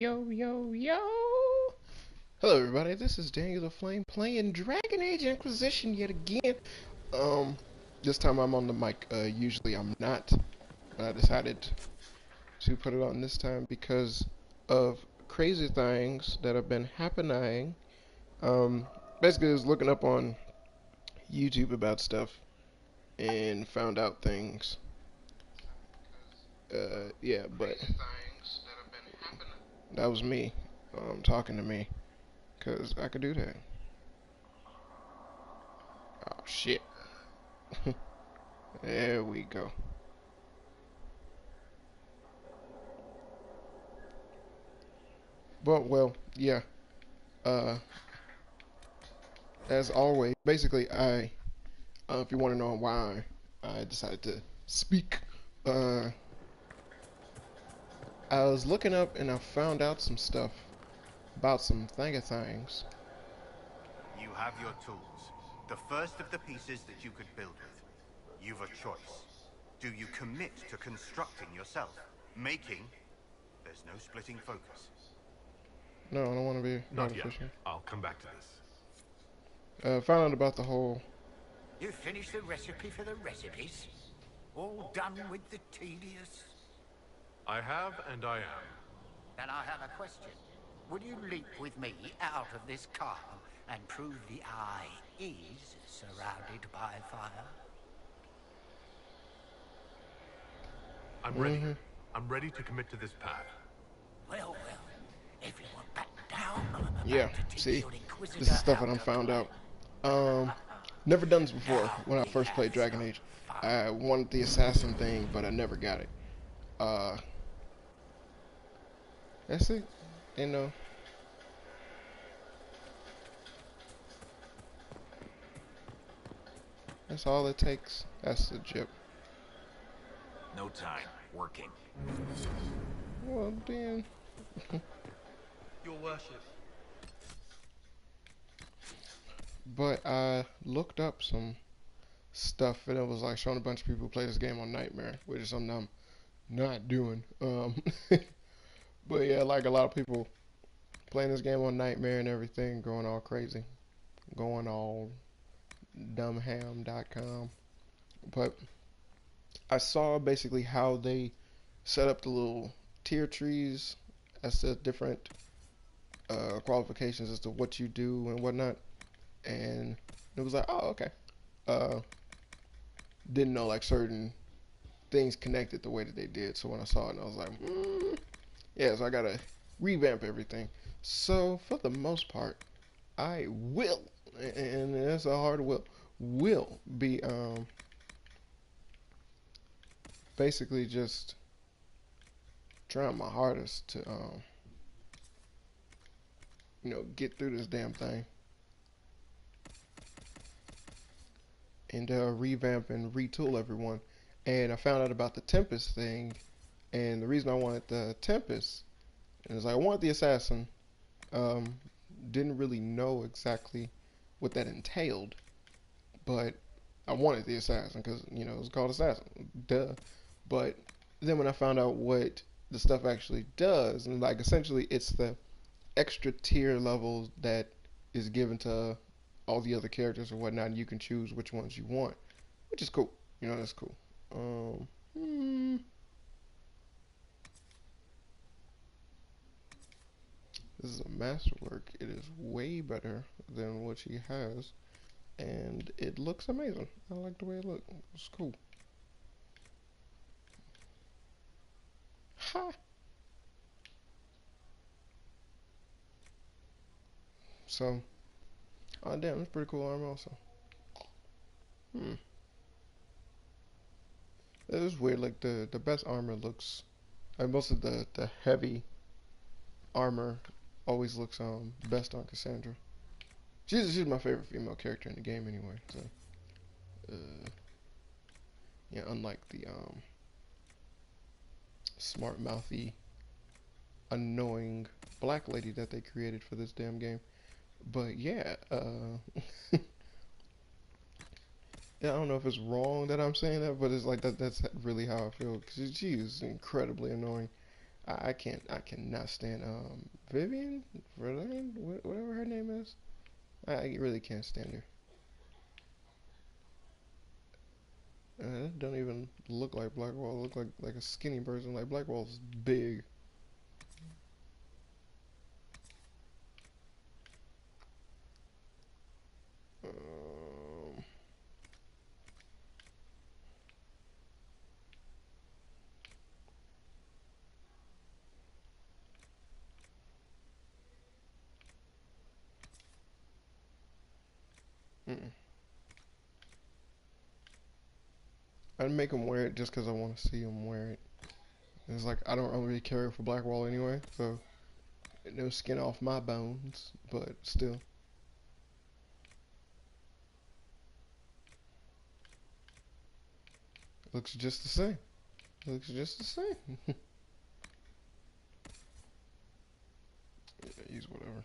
Yo, yo, yo! Hello, everybody. This is Danieltheflame playing Dragon Age Inquisition yet again. Um, this time I'm on the mic. Usually I'm not, but I decided to put it on this time because of crazy things that have been happening. Um, basically, I was looking up on YouTube about stuff and found out things. Yeah, but that was me, talking to me, because I could do that. Oh, shit. There we go. But well, yeah. Uh, as always, basically, if you want to know why I decided to speak, uh, I was looking up and I found out some stuff about some things. You have your tools. The first of the pieces that you could build with. You've a choice. Do you commit to constructing yourself? Making? There's no splitting focus. No, I don't want to be Not yet. artificial. I'll come back to this. Found out about the whole. You finished the recipe for the recipes? All done with the tedious? I have and I am. Then I have a question. Would you leap with me out of this car and prove the eye is surrounded by fire? I'm ready. I'm ready to commit to this path. Well, if you want back down, I'm about Yeah, to see, teach your Inquisitor this is stuff how that I to found play. out. Never done this before Now when I we first have played Dragon some Age. fun. I wanted the assassin thing, but I never got it. Uh, that's it. You know, that's all it takes. That's the jip. No time. Working. Well, then. Your worship. But I looked up some stuff and it was like showing a bunch of people play this game on Nightmare, which is something I'm not doing. But yeah, like a lot of people playing this game on Nightmare and everything, going all crazy, going all dumbham.com. But I saw basically how they set up the little tier trees as the different qualifications as to what you do and whatnot, and it was like, oh, okay. Uh, didn't know like certain things connected the way that they did. So when I saw it, I was like, yeah. So I gotta revamp everything. So for the most part, I will, and it's a hard will be basically just trying my hardest to get through this damn thing and revamp and retool everyone. And I found out about the Tempest thing, and the reason I wanted the Tempest is I wanted the Assassin. Um, didn't really know exactly what that entailed, but I wanted the Assassin because it was called Assassin, duh. But then when I found out what the stuff actually does, and like essentially it's the extra tier levels that is given to all the other characters or whatnot, and you can choose which ones you want, which is cool. That's cool. Um, hmm, this is a masterwork. It is way better than what she has, and it looks amazing. I like the way it looks. It's cool. Ha! So, oh damn, it's pretty cool armor also. Hmm. It is weird. Like the best armor looks, like most of the heavy armor always looks best on Cassandra. She's my favorite female character in the game anyway. So, yeah, unlike the smart mouthy, annoying black lady that they created for this damn game. But yeah, yeah, I don't know if it's wrong that I'm saying that, but it's like that's really how I feel. Cause she is incredibly annoying. I cannot stand Vivian, Verlaine, whatever her name is. I really can't stand her. It don't even look like Blackwall. It look like a skinny person. Like Blackwall's big. Um, mm-mm. I'd make him wear it just because I want to see him wear it. It's like I don't really care for Blackwall anyway, so no skin off my bones. But still, looks just the same. Looks just the same. Yeah, use whatever.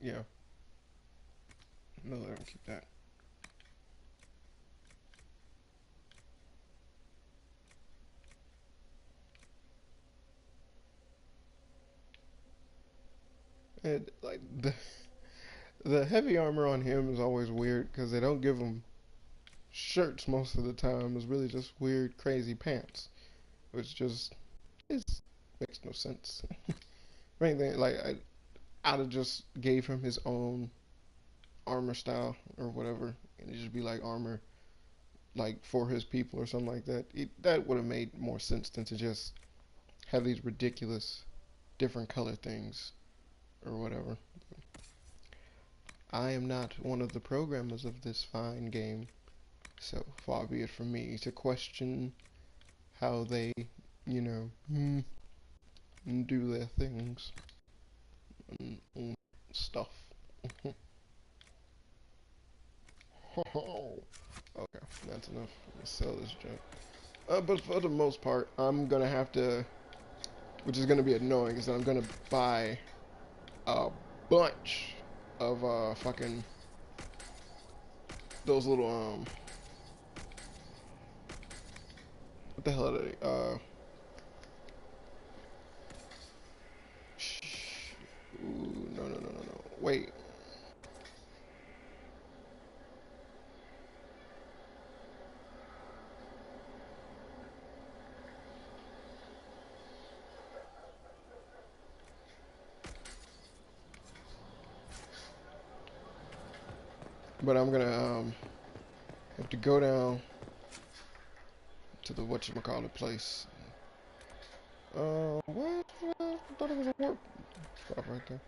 Yeah, no, let him keep that. And like the heavy armor on him is always weird because they don't give him shirts most of the time. It's really just weird, crazy pants, which just it makes no sense. For anything, like I'd have just gave him his own armor style or whatever, and it just be like armor like for his people or something like that. That would have made more sense than to just have these ridiculous different color things or whatever. I am not one of the programmers of this fine game, so far be it from me to question how they, you know, do their things and stuff. Okay, that's enough. Let's sell this junk. But for the most part, I'm gonna have to, which is gonna be annoying, is that I'm gonna buy a bunch of fucking those little what the hell are they? Ooh, no. Wait. But I'm gonna have to go down to the whatchamacallit place. What? I thought it was a work spot right there.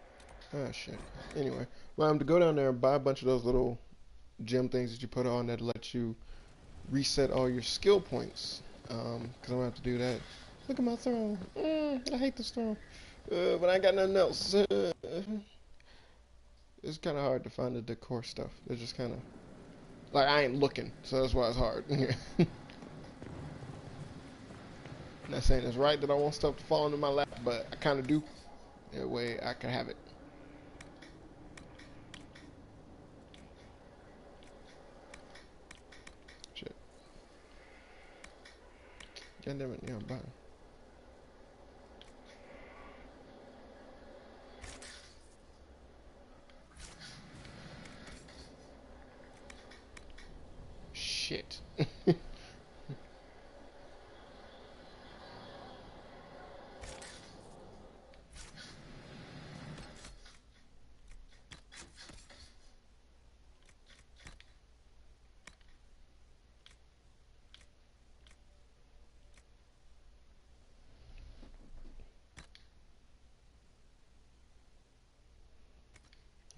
Ah, shit. Anyway, well, I'm to go down there and buy a bunch of those little gem things that you put on that let you reset all your skill points. Cause I'm gonna have to do that. Look at my throne. I hate this throne. But I ain't got nothing else. It's kind of hard to find the decor stuff. It's just kind of like I ain't looking, so that's why it's hard. Not saying it's right that I want stuff to fall into my lap, but I kind of do. That way I can have it. Shit. God damn it, yeah, bye. Shit.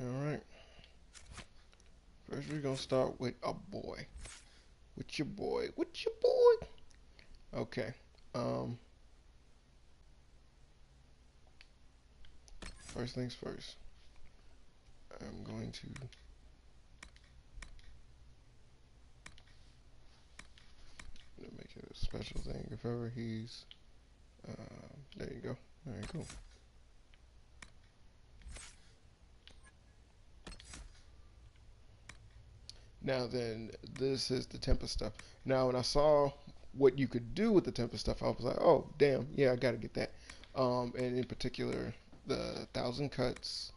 Alright. First we're gonna start with a boy. With your boy. With your boy. Okay. First things first. I'm going to special thing. If ever he's, there you go. Alright, cool. Now then, this is the Tempest stuff. Now when I saw what you could do with the Tempest stuff, I was like, oh, damn, yeah, I gotta get that. And in particular, the 1,000 cuts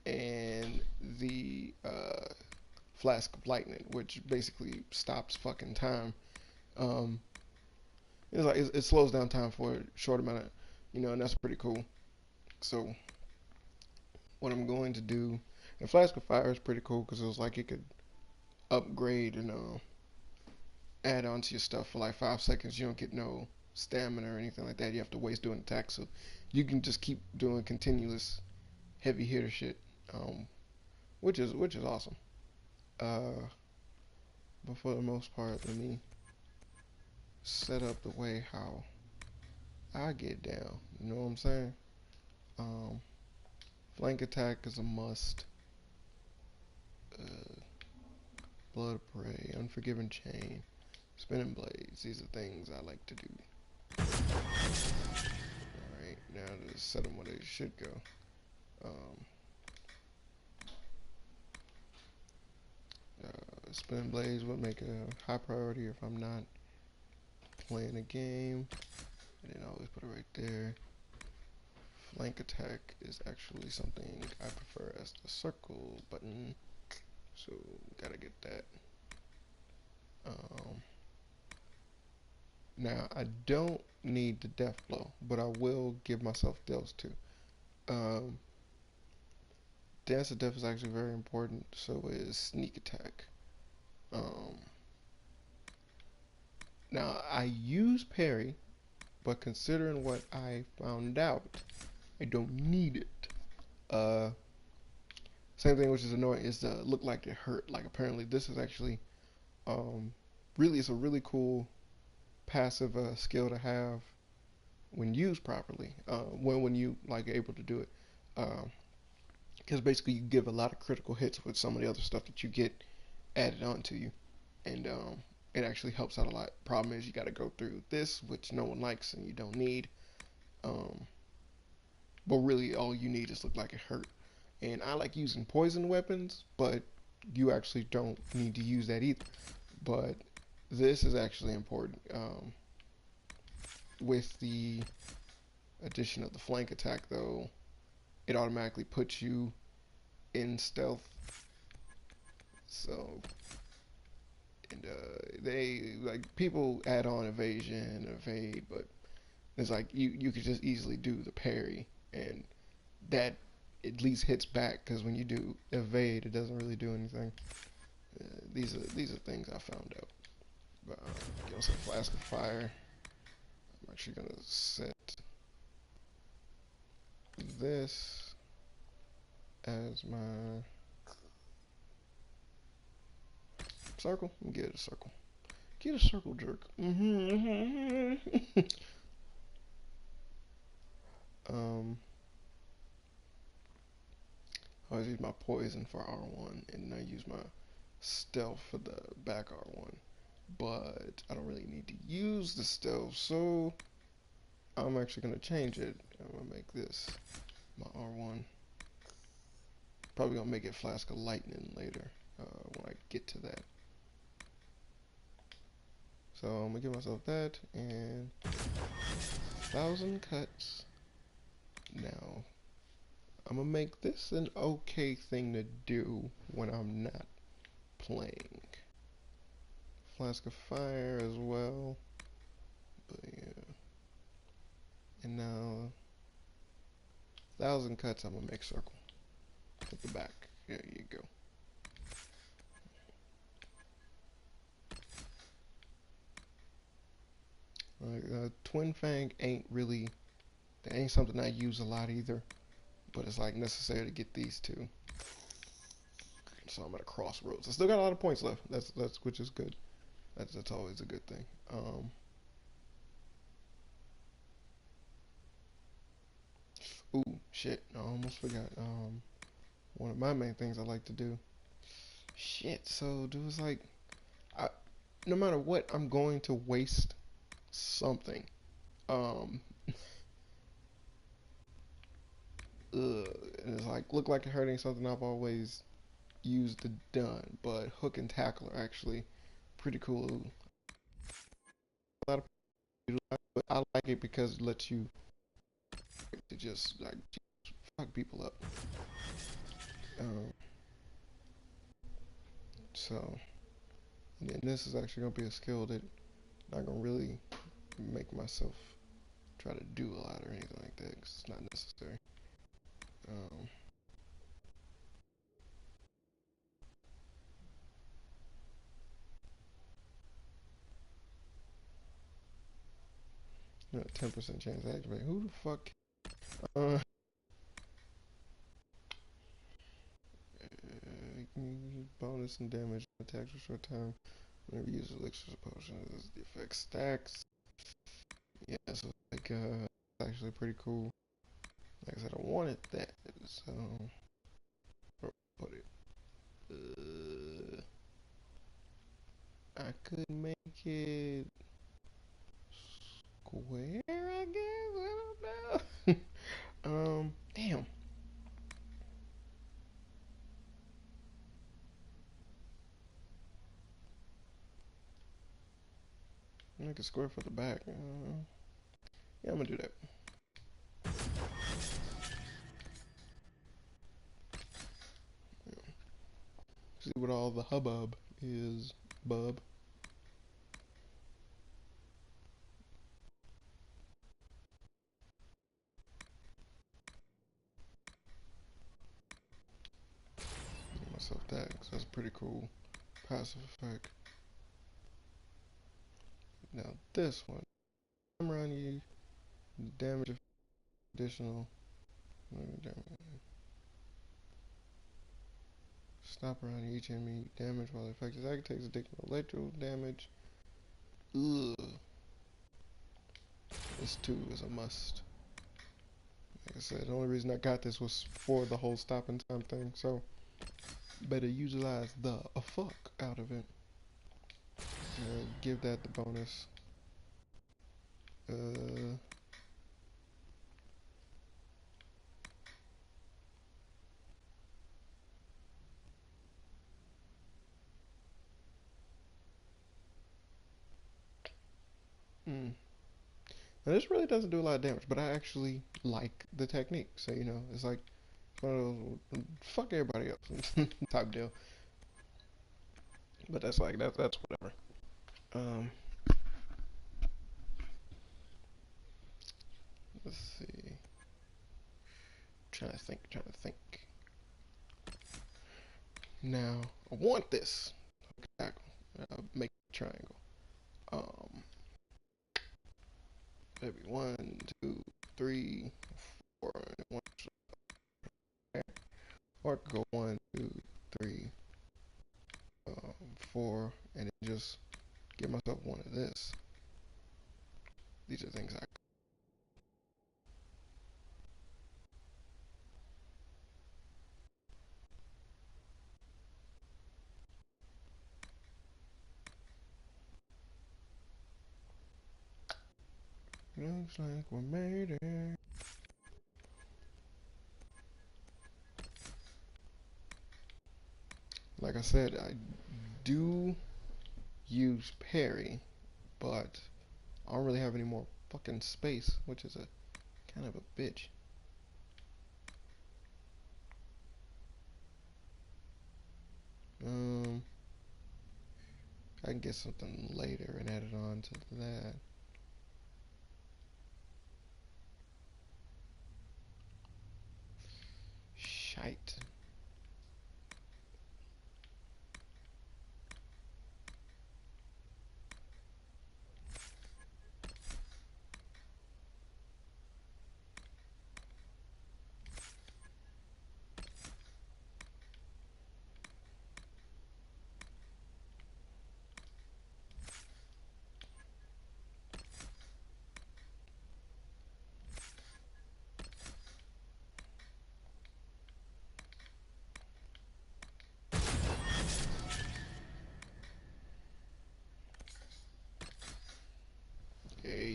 and the Flask of Lightning, which basically stops fucking time. Um, it's like it slows down time for a short amount of, and that's pretty cool. So what I'm going to do, and Flask of Fire is pretty cool because it was like it could upgrade and add on to your stuff for like 5 seconds. You don't get no stamina or anything like that. You have to waste doing attacks, so you can just keep doing continuous heavy hitter shit, which is awesome. But for the most part, let me set up the way how I get down. You know what I'm saying? Um, Flank attack is a must. Blood of Prey, Unforgiven Chain, Spinning Blades. These are things I like to do. Alright, now to set them where they should go. Spinning Blades would make a high priority if I'm not playing a game. And then I always put it right there. Flank attack is actually something I prefer as the circle button. So, gotta get that. Now, I don't need the death blow, but I will give myself deals too. Dance of Death is actually very important, so is sneak attack. Now, I use parry, but considering what I found out, I don't need it. Same thing, which is annoying, is the look like it hurt. Like, apparently this is actually, really, it's a really cool passive skill to have when used properly. When you, like, able to do it. Because basically you give a lot of critical hits with some of the other stuff that you get added onto you. And, it actually helps out a lot. Problem is you gotta go through this, which no one likes and you don't need. But really all you need is look like it hurt. And I like using poison weapons, but you actually don't need to use that either. But this is actually important. With the addition of the flank attack, though, it automatically puts you in stealth. So, and they, like, people add on evasion and evade, but it's like you could just easily do the parry, and that at least hits back, because when you do evade, it doesn't really do anything. These are things I found out. But give us a Flask of Fire. I'm actually gonna set this as my circle. Get a circle. Get a circle, jerk. I always use my poison for R1, and I use my stealth for the back R1. But I don't really need to use the stealth, so I'm actually going to change it. I'm going to make this my R1. Probably going to make it Flask of Lightning later when I get to that. So I'm going to give myself that, and 1,000 cuts. Now, I'm going to make this an okay thing to do when I'm not playing. Flask of Fire as well. But yeah. And now, 1,000 cuts, I'm going to make circle. At the back. There you go. Twin Fang ain't really, that ain't something I use a lot either, but it's like necessary to get these two. So I'm at a crossroads. I still got a lot of points left. That's which is good. That's always a good thing. Ooh, shit! I almost forgot. One of my main things I like to do. Shit. So, dude, it's like, no matter what, I'm going to waste something. Um, and it's like look like hurting something I've always used the done, but hook and tackle are actually pretty cool. A lot of people like it, but I like it because it lets you to just like fuck people up. Um, so, and then this is actually gonna be a skill that I'm not gonna really make myself try to do a lot or anything like that because it's not necessary. Um, you know, 10% chance to activate. Who the fuck? Uh, you can use bonus and damage attacks for short time. Whenever you use elixir potion, the effect stacks. Yeah, so like it's actually pretty cool. Like I said, I wanted that, so where put it. I could make it square, I guess. I don't know. Damn. Make a square for the back. Yeah, I'm gonna do that. See what all the hubbub is, bub. Give myself that, because that's pretty cool. Passive effect. Now this one. I'm around you. Damage additional. Stop around each enemy. Damage while the effect is active. Takes additional electro damage. Ugh. This too is a must. Like I said, the only reason I got this was for the whole stop and time thing, so better utilize the fuck out of it. Give that the bonus. Hmm. Now this really doesn't do a lot of damage, but I actually like the technique. So you know, it's like one of those fuck everybody else type deal. But that's like that's whatever. Um, let's see. Trying to think. Trying to think. Now I want this. Make a triangle. Um, maybe 1, 2, 3, 4, and one. Or I could go 1, 2, 3, 4, and then just give myself one of this. These are things I. Looks like we made it. Like I said, I do use parry, but I don't really have any more fucking space, which is a kind of a bitch. I can get something later and add it on to that. Shite.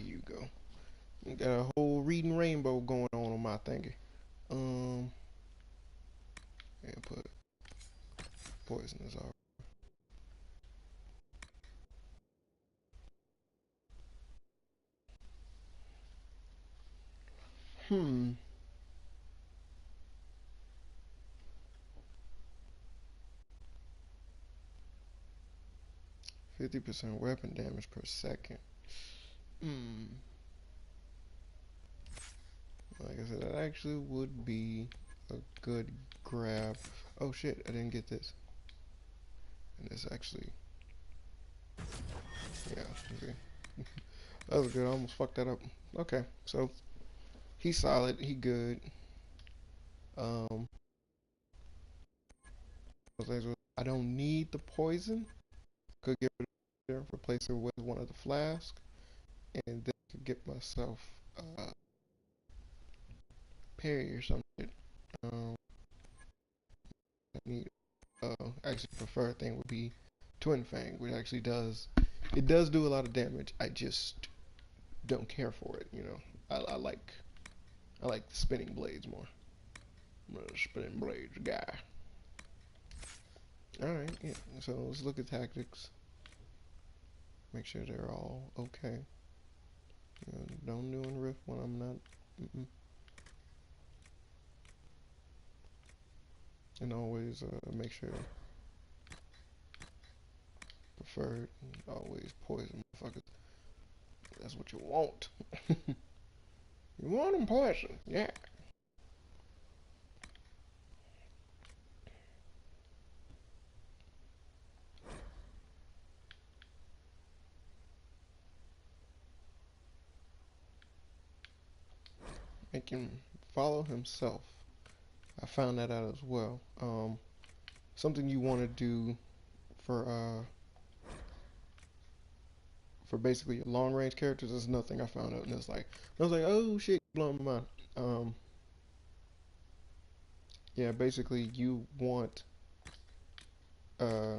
you go. You got a whole reading rainbow going on my thingy. And put poisonous out. Hmm. 50% weapon damage per second. Hmm. Like I said, that actually would be a good grab. Oh shit, I didn't get this. And this actually, yeah, okay. That was good. I almost fucked that up. Okay, so he's solid. He good. Um, I don't need the poison. Could get rid of it, replace it with one of the flasks, and then could get myself parry or something. Um, I need actually preferred thing would be Twin Fang, which actually does do a lot of damage. I just don't care for it. You know, I like the spinning blades more. I'm a spinning blades guy. All right, yeah. So let's look at tactics. Make sure they're all okay. Don't do in riff when I'm not. And always make sure preferred. Always poison motherfuckers. That's what you want. You want them poison, yeah. Make him follow himself. I found that out as well. Something you want to do for basically your long range characters is nothing I found out, and it's like I was like, oh shit, blowing my mind. Yeah, basically you want uh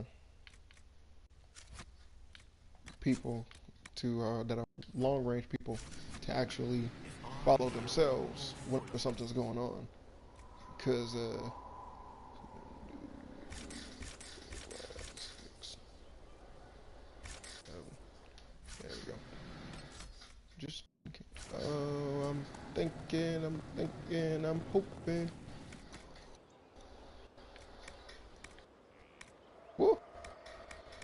people to that are long range people to actually follow themselves when something's going on, because there we go. Just oh, I'm hoping. Whoa!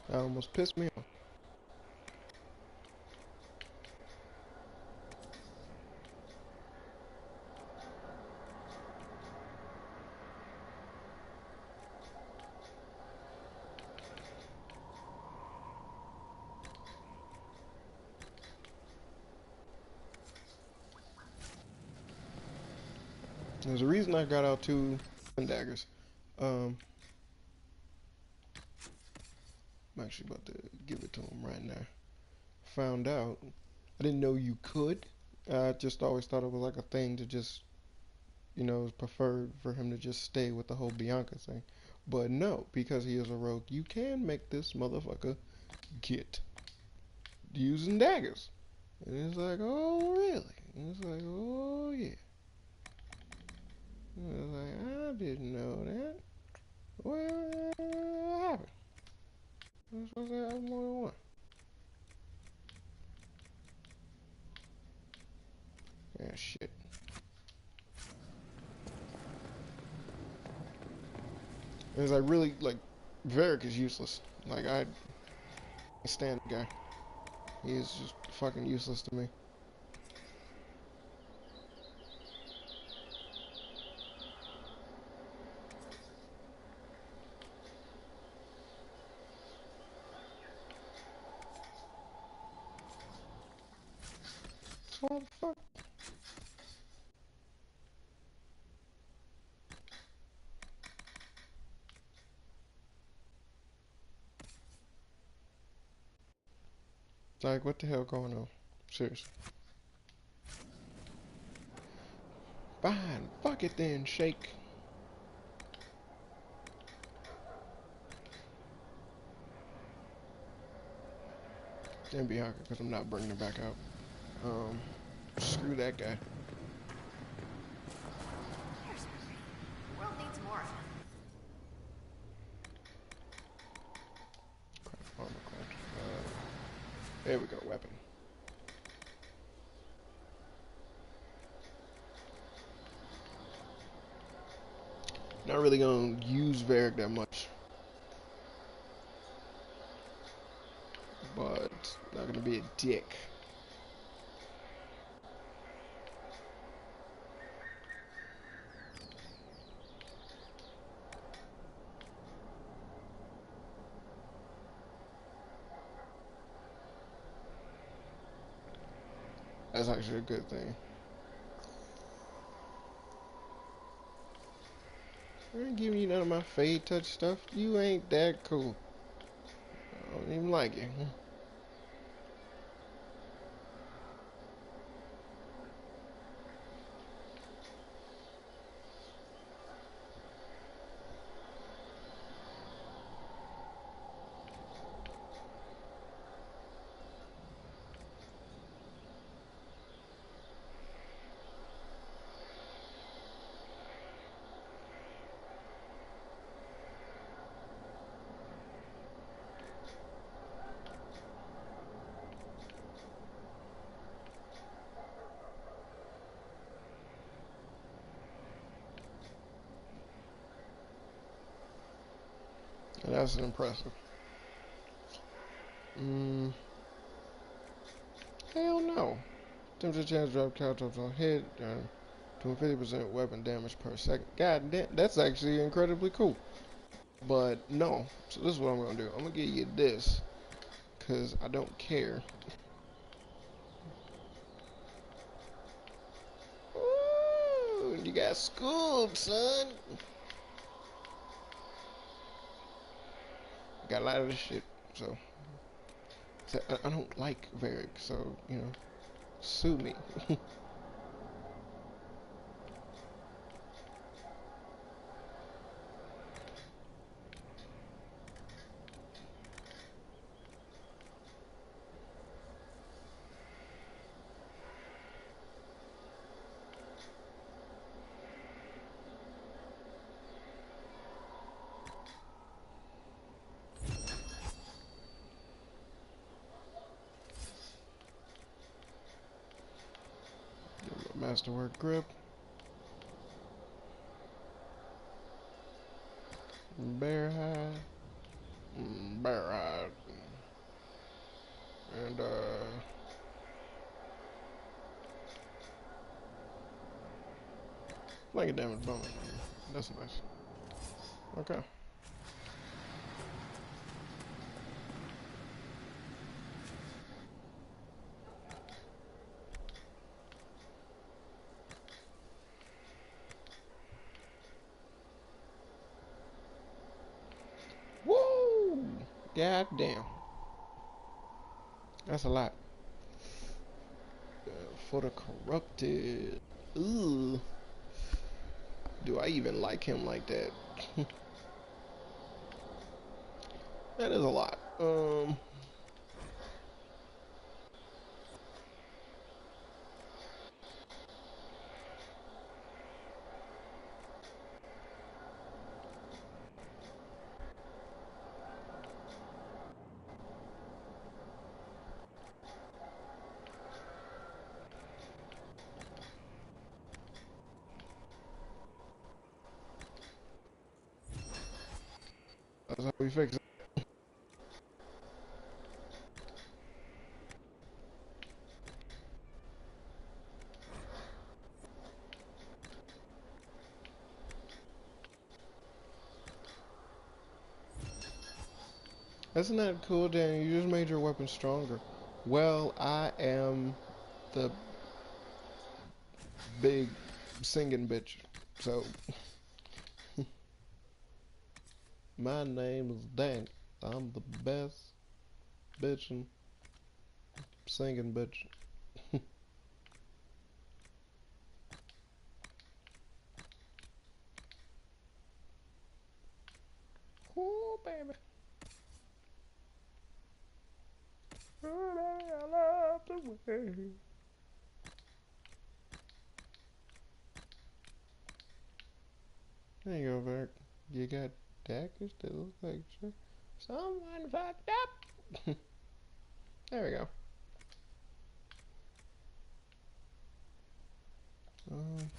That almost pissed me off. There's a reason I got out two daggers. I'm actually about to give it to him right now. Found out. I didn't know you could. I just always thought it was like a thing to just, it was preferred for him to just stay with the whole Bianca thing. But no, because he is a rogue, you can make this motherfucker get using daggers. And it's like, oh, really? And it's like, oh, yeah. And it's like, I didn't know that. What happened? I was supposed to have more than one. Yeah, shit. And it's like, really, like, Varric is useless. Like, I stand the guy. He is just fucking useless to me. What the fuck? Like, what the hell going on? Seriously. Fine. Fuck it then, shake. And Bianca, because I'm not bringing her back out. Um, Screw that guy. Here's something. The world needs more of him. Armor class. There we go, weapon. Not really gonna use Varric that much, but not gonna be a dick. That's actually a good thing. I ain't giving you none of my fade touch stuff. You ain't that cool. I don't even like it. And that's impressive. Hell no. Temperature chance drop count drops on hit, doing 50% weapon damage per second. God damn, that's actually incredibly cool. But no, so this is what I'm gonna do. I'm gonna give you this, cause I don't care. Ooh, you got schooled, son. Got a lot of this shit, so I don't like Varric, so you know, sue me. Masterwork grip. Bear hide. Bear hide. And blanket damage bonus. That's nice. Okay. Woo! God damn. That's a lot. For the corrupted. Ooh. Do I even like him like that? That is a lot. That's how we fix it. Isn't that cool, Dan? You just made your weapon stronger. Well, I am the big singing bitch. So, my name is Dan. I'm the best bitchin' singing bitch. Ooh, baby. Oh, I love the way There you go, Vert. You got daggers that look like someone fucked up. There we go.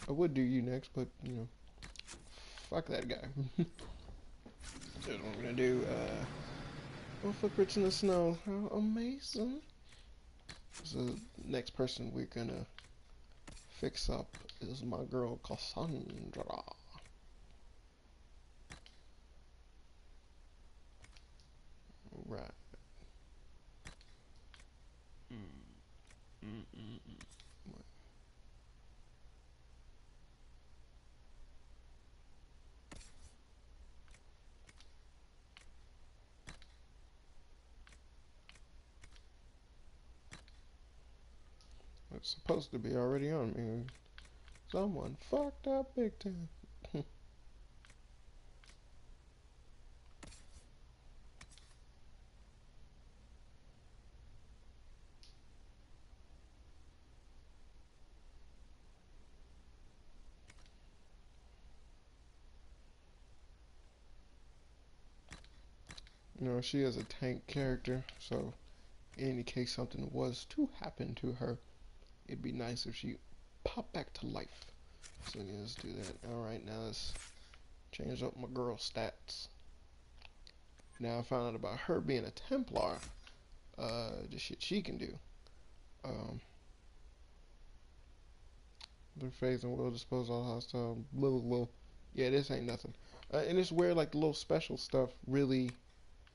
I would do you next, but you know, fuck that guy. Here's what we're gonna do. Oh, footprints in the snow. How amazing! So, next person we're gonna fix up is my girl Cassandra. Right. It's supposed to be already on me. Someone fucked up big time. You know, she is a tank character, so in case something was to happen to her, it'd be nice if she popped back to life. So yeah, let's do that. Alright, now let's change up my girl stats. Now I found out about her being a Templar. The shit she can do. Their faith and will dispose all hostile. Blah, blah, blah. Yeah, this ain't nothing. And it's where like the little special stuff really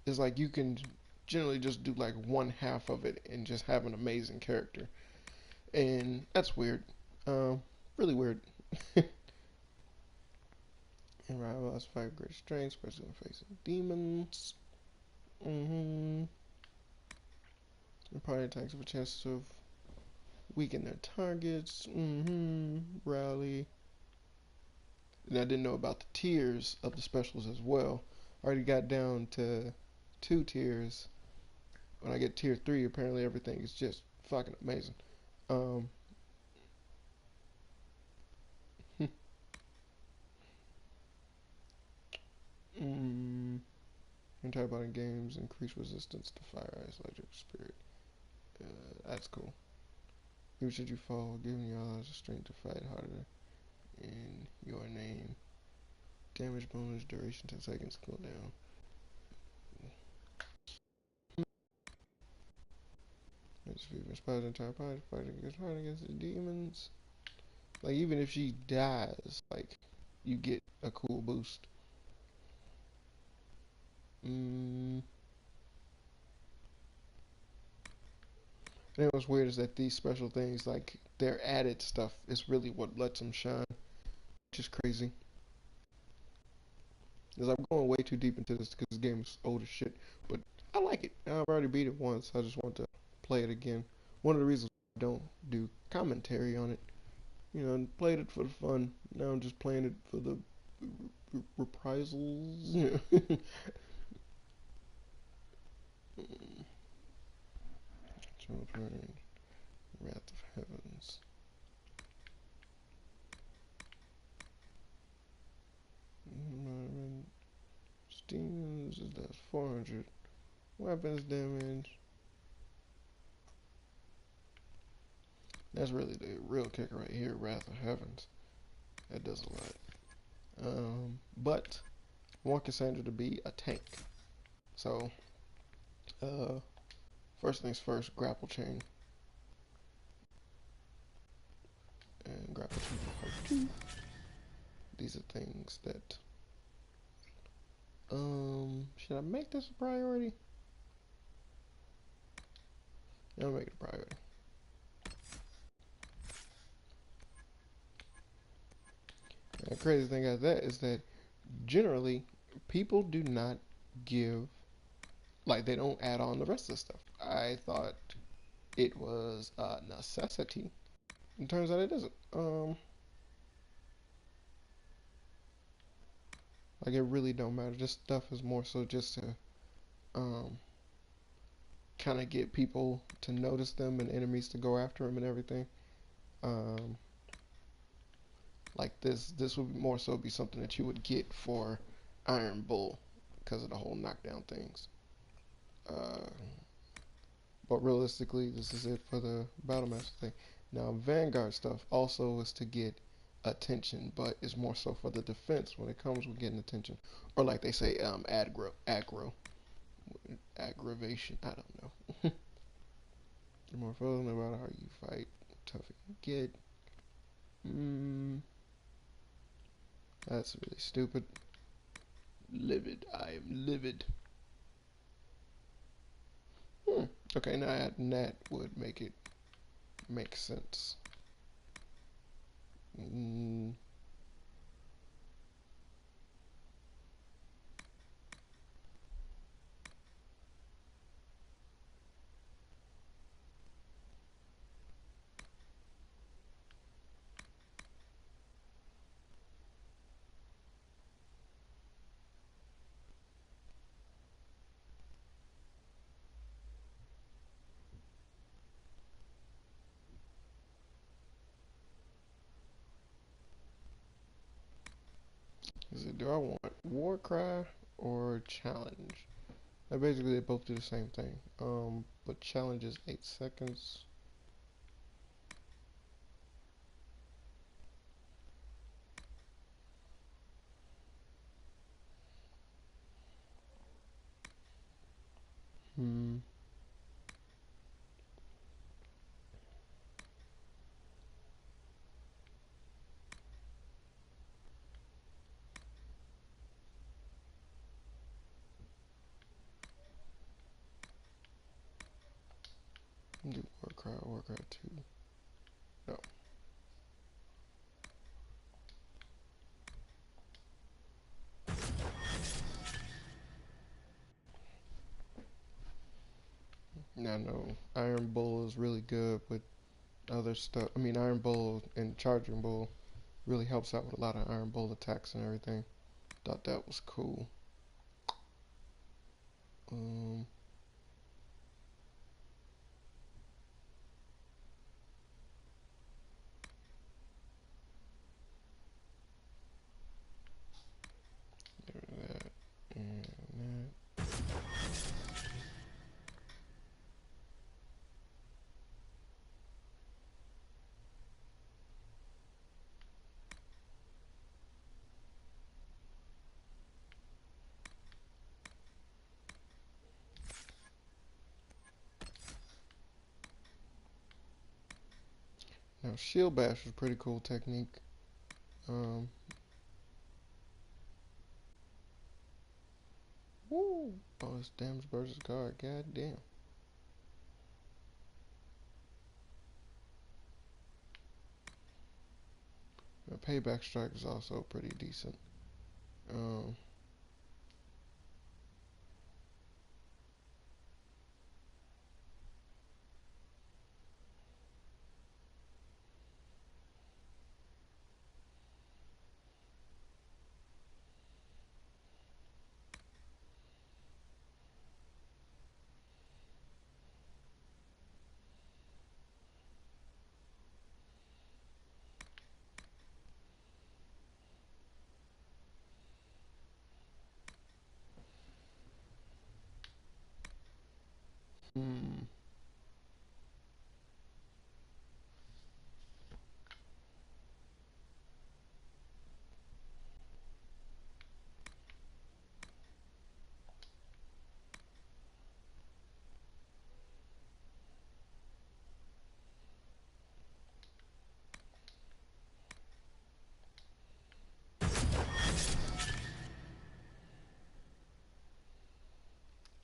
is like you can generally just do like one half of it and just have an amazing character. And that's weird. Really weird. And rival has 5 great strengths, especially when facing demons. The party attacks have a chance to weaken their targets. Rally. And I didn't know about the tiers of the specials as well. Already got down to 2 tiers. When I get tier 3, apparently everything is just fucking amazing. Antibody games increase resistance to fire, ice, electric, spirit. That's cool. Even should you fall, giving your allies the strength to fight harder in your name. Damage bonus, duration 10 seconds, cooldown. If you inspire the entire party, fight against the demons. Like, even if she dies, like, you get a cool boost. And what's weird is that these special things, like, their added stuff is really what lets them shine. Which is crazy. Because I'm going way too deep into this because this game is old as shit. But I like it. I've already beat it once. I just want to play it again. One of the reasons I don't do commentary on it. You know, played it for the fun. Now I'm just playing it for the reprisals. Yeah. Children, Wrath of Heavens. Demons, that's 400. Weapons damage. That's really the real kicker right here, Wrath of Heavens. That does a lot. But I want Cassandra to be a tank. So, first things first, grapple chain. And grapple chain part 2. These are things that, should I make this a priority? Yeah, I'll make it a priority. And the crazy thing about that is that generally people do not give, like, they don't add on the rest of the stuff. I thought it was a necessity. It turns out it isn't. Like, it really don't matter. This stuff is more so just to kind of get people to notice them and enemies to go after them and everything. Like this would more so be something that you would get for Iron Bull because of the whole knockdown things. Uh, but realistically, this is it for the Battle Master thing. Now, Vanguard stuff also is to get attention, but it's more so for the defense when it comes with getting attention, or like they say, aggravation. I don't know. The more fun about how you fight, tougher you get. That's really stupid. Livid. I am livid. Okay, now adding that would make it make sense. Is it, do I want war cry or challenge? Now basically they both do the same thing. But challenge is 8 seconds. Hmm. Do war cry 2. No. Now no, Iron Bull is really good with other stuff. I mean, Iron Bull and Charging Bull really helps out with a lot of Iron Bull attacks and everything. Thought that was cool. Um, that and that. Now Shield Bash was a pretty cool technique. Um, woo! Oh, it's damage versus guard. God damn. The Payback Strike is also pretty decent. Um, hmm.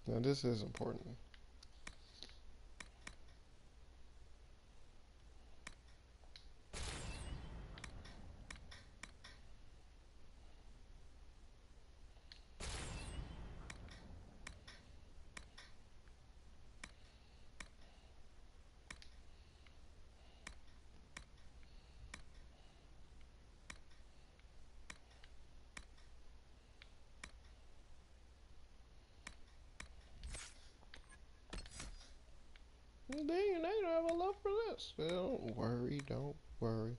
Now this is important. Dang, they don't have a love for this. Don't worry, don't worry.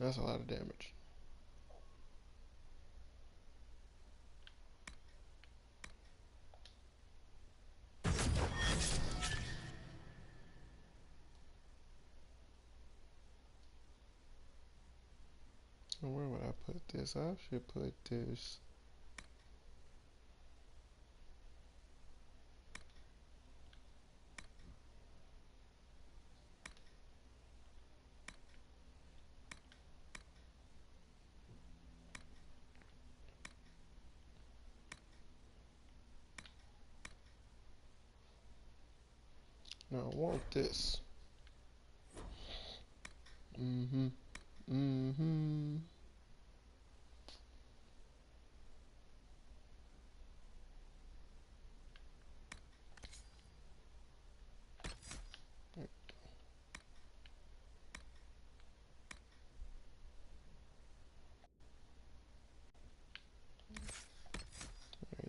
That's a lot of damage. Where would I put this? I should put this. No, I want this. Mm-hmm. Mm-hmm.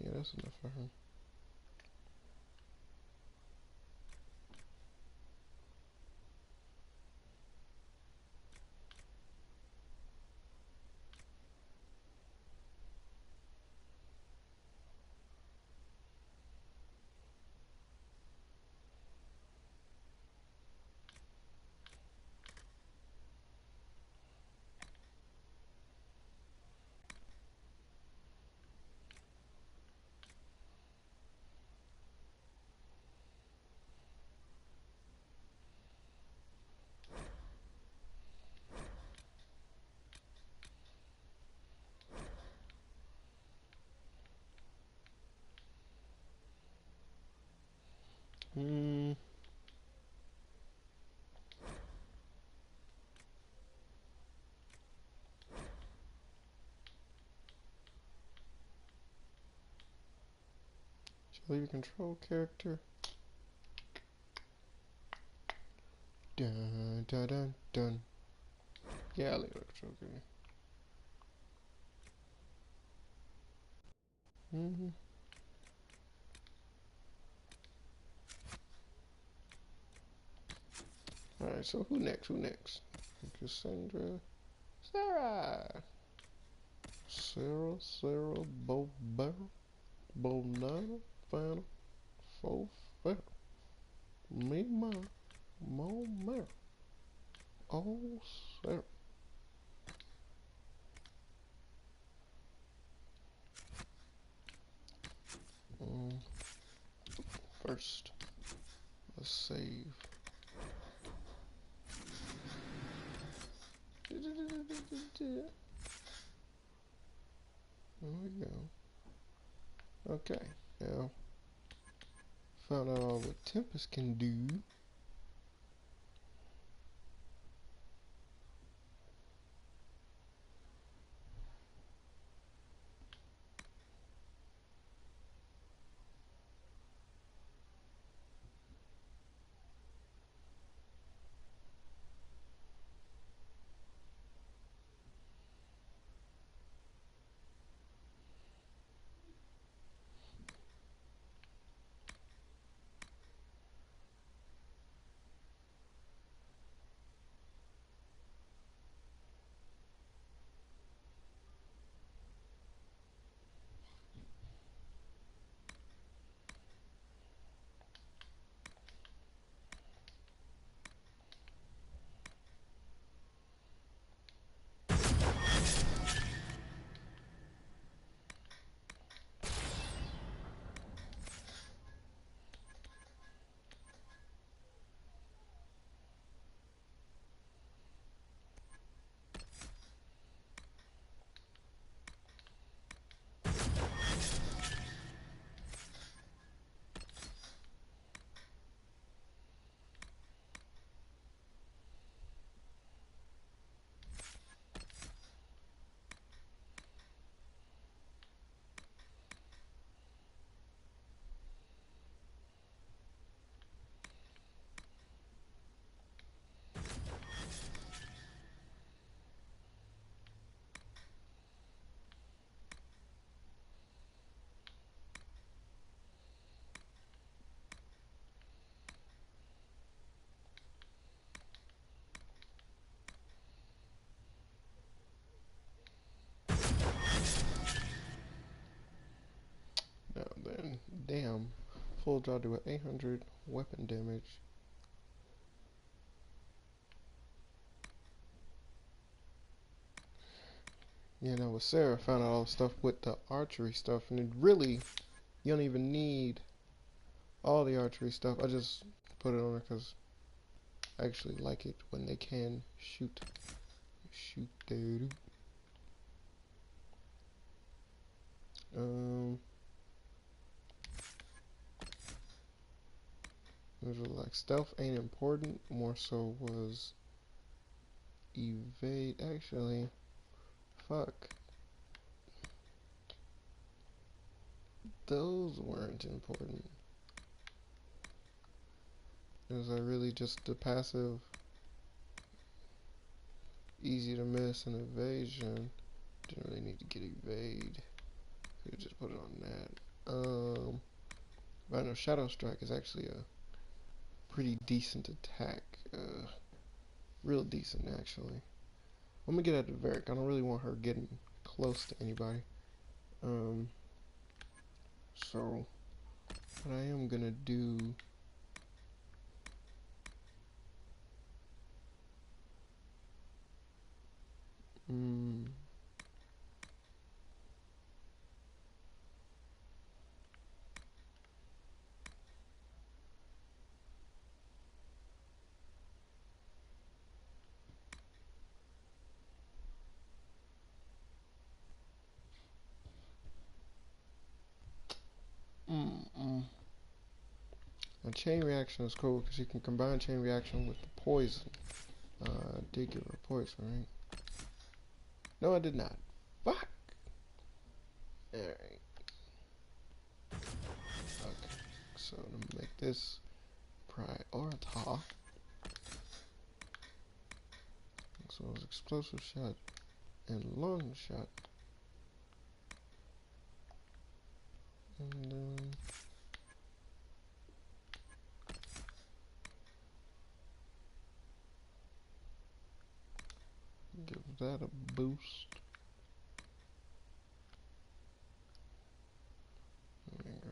Yeah, that's enough for her. Hmm. Shall I leave your control character? Dun dun dun dun. Yeah, I'll leave your control character. Mm-hmm. Alright, so who next? Who next? Cassandra. Sarah. Sarah, Bonana, Fana, Fo, Fa, Me, Ma, Mo, Mer. Oh, Sarah. Um, First, let's save. There we go. Okay, now found out all what Tempest can do. Damn. Full draw do 800 weapon damage. You know, with Sarah, I found out all the stuff with the archery stuff, and it really, you don't even need all the archery stuff. I just put it on her because I actually like it when they can shoot. Shoot, dude. It was like stealth ain't important. More so was evade. Actually, fuck. Those weren't important. It was really just the passive, easy to miss, and evasion. Didn't really need to get evade. Could just put it on that. But I know Shadow Strike is actually a pretty decent attack. Real decent, actually. I'm gonna get at the Varric. I don't really want her getting close to anybody. So what I am gonna do. A chain reaction is cool because you can combine chain reaction with the poison. I did give her poison, right? No, I did not. Fuck! Alright. Okay. So, to make this priority. So, it was explosive shot and long shot. And give that a boost. There you go.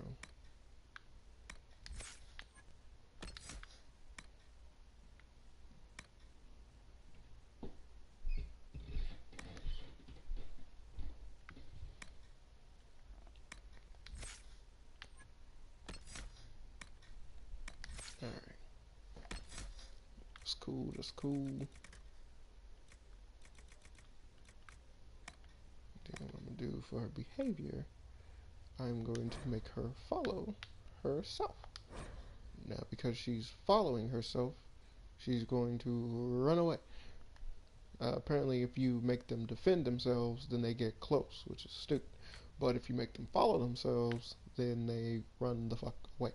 Alright. That's cool, that's cool. Then what I'm gonna do for her behavior, I'm going to make her follow herself. Now, because she's following herself, she's going to run away. Apparently, if you make them defend themselves, then they get close, which is stupid. But if you make them follow themselves, then they run the fuck away.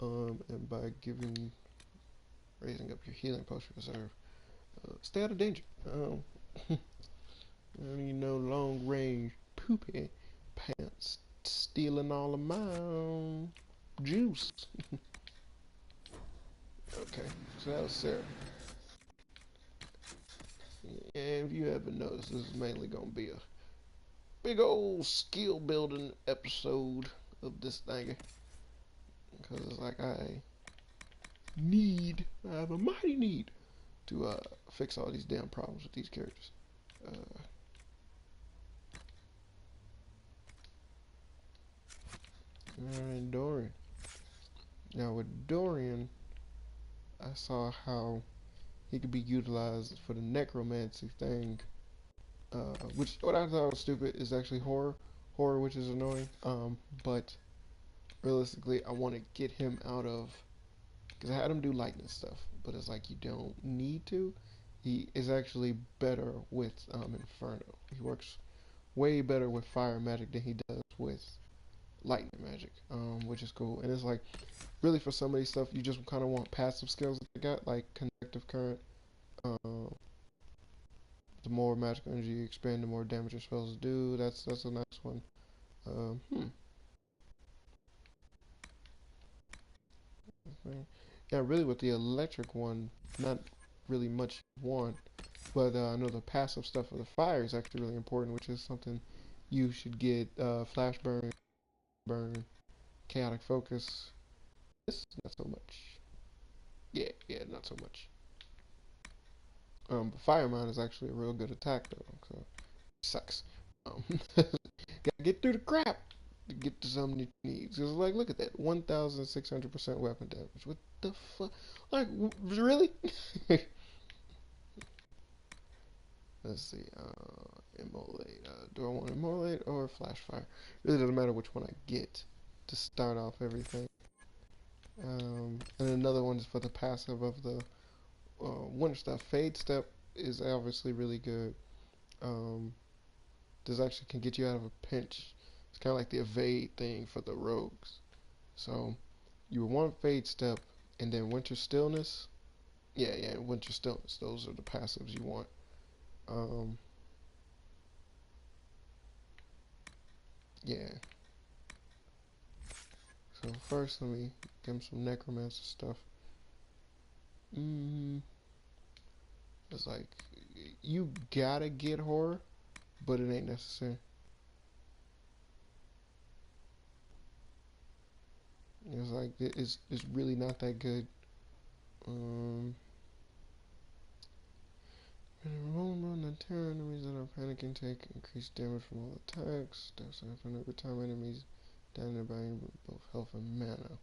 And by raising up your healing potion reserve, stay out of danger. I don't need no long range poopy pants stealing all of my juice. Okay, so that was Sarah. And if you haven't noticed, this is mainly gonna be a big old skill building episode of this thing. Because it's like I have a mighty need to fix all these damn problems with these characters. Alright, Dorian. Now with Dorian, I saw how he could be utilized for the necromancy thing. Which, what I thought was stupid is actually horror. Horror, which is annoying. But realistically, I want to get him out of, because I had him do lightning stuff, but it's like you don't need to. He is actually better with Inferno. He works way better with fire magic than he does with lightning magic, which is cool. And it's like, really for some of these stuff, you just kind of want passive skills that they got, like conductive current. The more magical energy you expend, the more damage your spells do. That's a nice one. Okay. Yeah, really with the electric one, not really much want, but I know the passive stuff for the fire is actually really important, which is something you should get flash burn, Chaotic Focus. This, not so much. Yeah, not so much. But Fire Mine is actually a real good attack though, so sucks. Gotta get through the crap to get to something you need. Cause like, look at that, 1,600% weapon damage. What the fuck? Like, really? Let's see. Immolate. Do I want Immolate or Flash Fire? Really doesn't matter which one I get to start off everything. And another one is for the passive of the Winter Step. Fade Step is obviously really good. This actually can get you out of a pinch. It's kind of like the evade thing for the rogues. So you would want Fade Step and then Winter Stillness. Yeah, Winter Stillness. Those are the passives you want. Yeah. So first, let me give him some Necromancer stuff. It's like, you gotta get horror, but it ain't necessary. It's like, it's really not that good. Rolling the terror enemies that are panicking take increased damage from all attacks. That's happen every time enemies down there by both health and mana.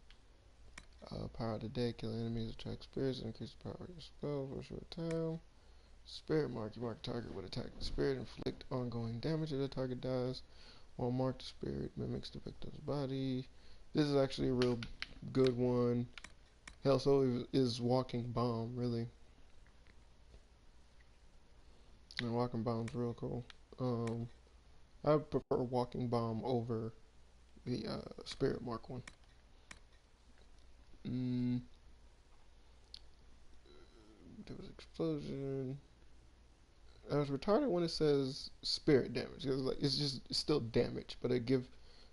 Power of the day, kill enemies, attract spirits, and increase the power of your spell for a short time. Spirit mark, you mark target with attack the spirit, inflict ongoing damage if the target dies. While mark the spirit mimics the victim's body. This is actually a real good one. Hell, so is Walking Bomb, really. And Walking Bomb's real cool. I prefer Walking Bomb over the Spirit Mark one. There was explosion. I was retarded when it says spirit damage. It's still damage, but it give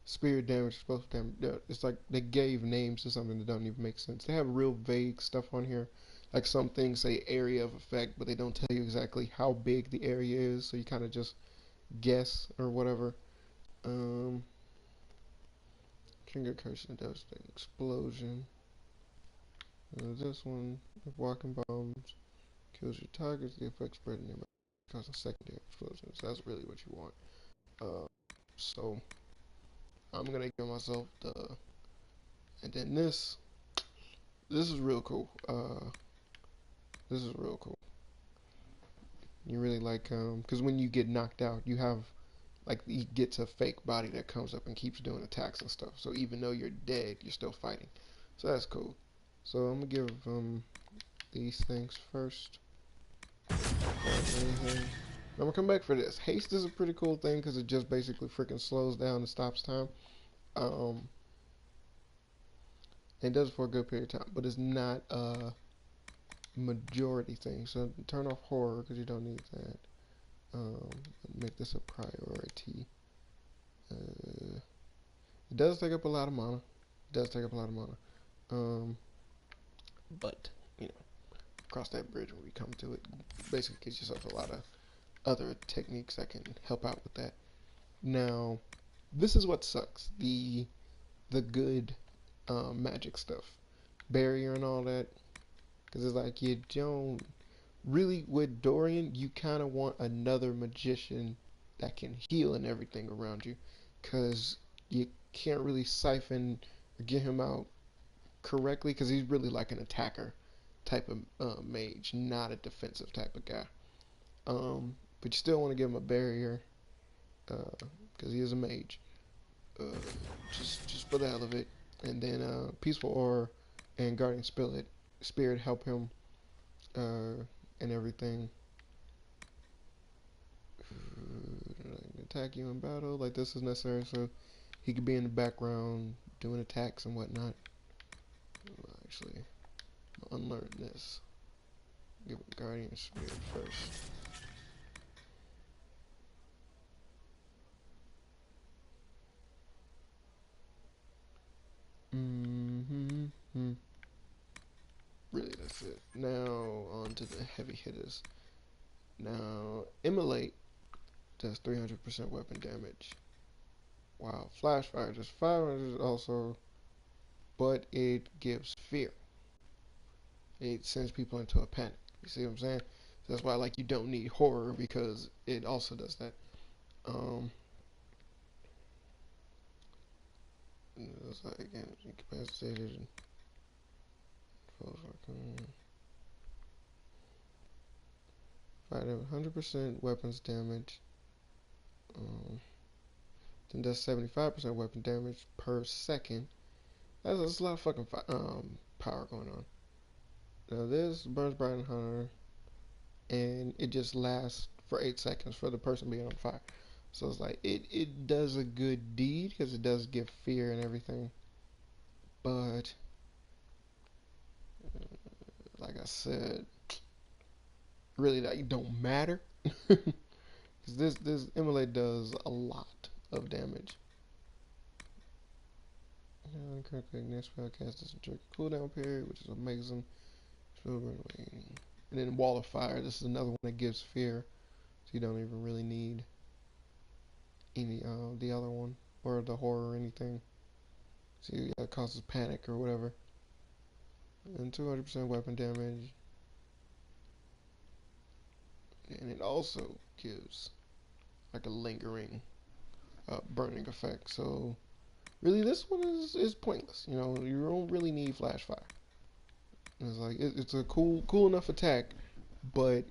spirit damage, supposed damage. It's like they gave names to something that don't even make sense. They have real vague stuff on here. Like some things say area of effect, but they don't tell you exactly how big the area is, so you kind of just guess or whatever. Finger curse and devastating explosion. This one, walking bombs, kills your targets. The effect spread in nearby, causing secondary explosions. That's really what you want. So I'm gonna give myself the, and then this is real cool. This is real cool. You really like, because when you get knocked out, you have, like, he gets a fake body that comes up and keeps doing attacks and stuff. So even though you're dead, you're still fighting. So that's cool. So I'm gonna give these things first. I'm gonna come back for this. Haste is a pretty cool thing because it just basically freaking slows down and stops time. It does it for a good period of time, but it's not a majority thing. So turn off horror because you don't need that. Make this a priority. It does take up a lot of mana. But you know, cross that bridge when we come to it. Basically, gives yourself a lot of other techniques that can help out with that. Now, this is what sucks. The good magic stuff, barrier and all that, because it's like you don't really, with Dorian, you kind of want another magician that can heal and everything around you, because you can't really siphon or get him out correctly, because he's really like an attacker type of mage, not a defensive type of guy. But you still want to give him a barrier, because he is a mage. Just for the hell of it. And then Peaceful Aura and Guardian Spirit help him and everything. Attack you in battle, like this is necessary, so he could be in the background doing attacks and whatnot. Actually, unlearn this. Give him Guardian Spirit first. Really, that's it. Now, on to the heavy hitters. Now, Immolate does 300% weapon damage. Wow, Flash Fire does 500 also. but it gives fear. It sends people into a panic. You see what I'm saying? So that's why like you don't need horror, because it also does that. It's like, again, incapacitated. 100% weapons damage. Then does 75% weapon damage per second. That's a lot of fucking power going on. Now this burns bright and hunter, and it just lasts for 8 seconds for the person being on fire. So it's like it does a good deed because it does give fear and everything. But like I said, really that don't matter. Because this immolate does a lot of damage. Correctly next spell cast this jerk cooldown period, which is amazing. And then Wall of Fire, this is another one that gives fear. So you don't even really need any the other one or the horror or anything. So it causes panic or whatever. And 200% weapon damage. And it also gives like a lingering burning effect. So really this one is pointless. You know, you don't really need flash fire. It's like it's a cool enough attack, but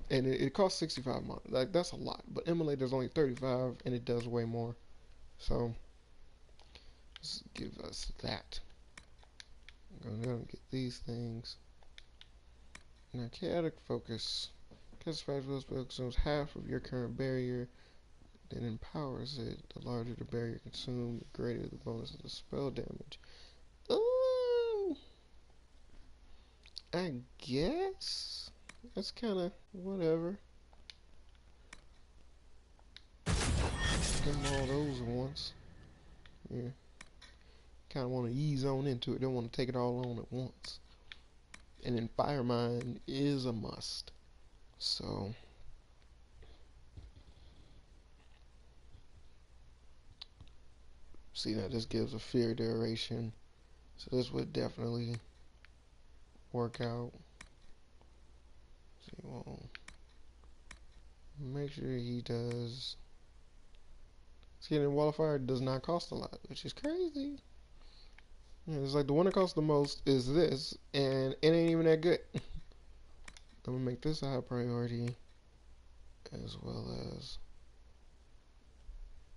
it costs 65 money. Like that's a lot. But Immolate is only 35 and it does way more. So let's give us that. I'm gonna get these things. Now chaotic focus. Cast fragile spell consumes half of your current barrier, then empowers it. The larger the barrier consumed, the greater the bonus of the spell damage. I guess that's kind of whatever. Give them all those at once. Yeah. Kind of want to ease on into it. Don't want to take it all on at once. And then Fire Mine is a must. So see, that this gives a fear duration. So this would definitely work out. See, well, make sure he does. See, and Wall of Fire does not cost a lot, which is crazy. Yeah, it's like the one that costs the most is this, and it ain't even that good. I'm gonna make this a high priority, as well as,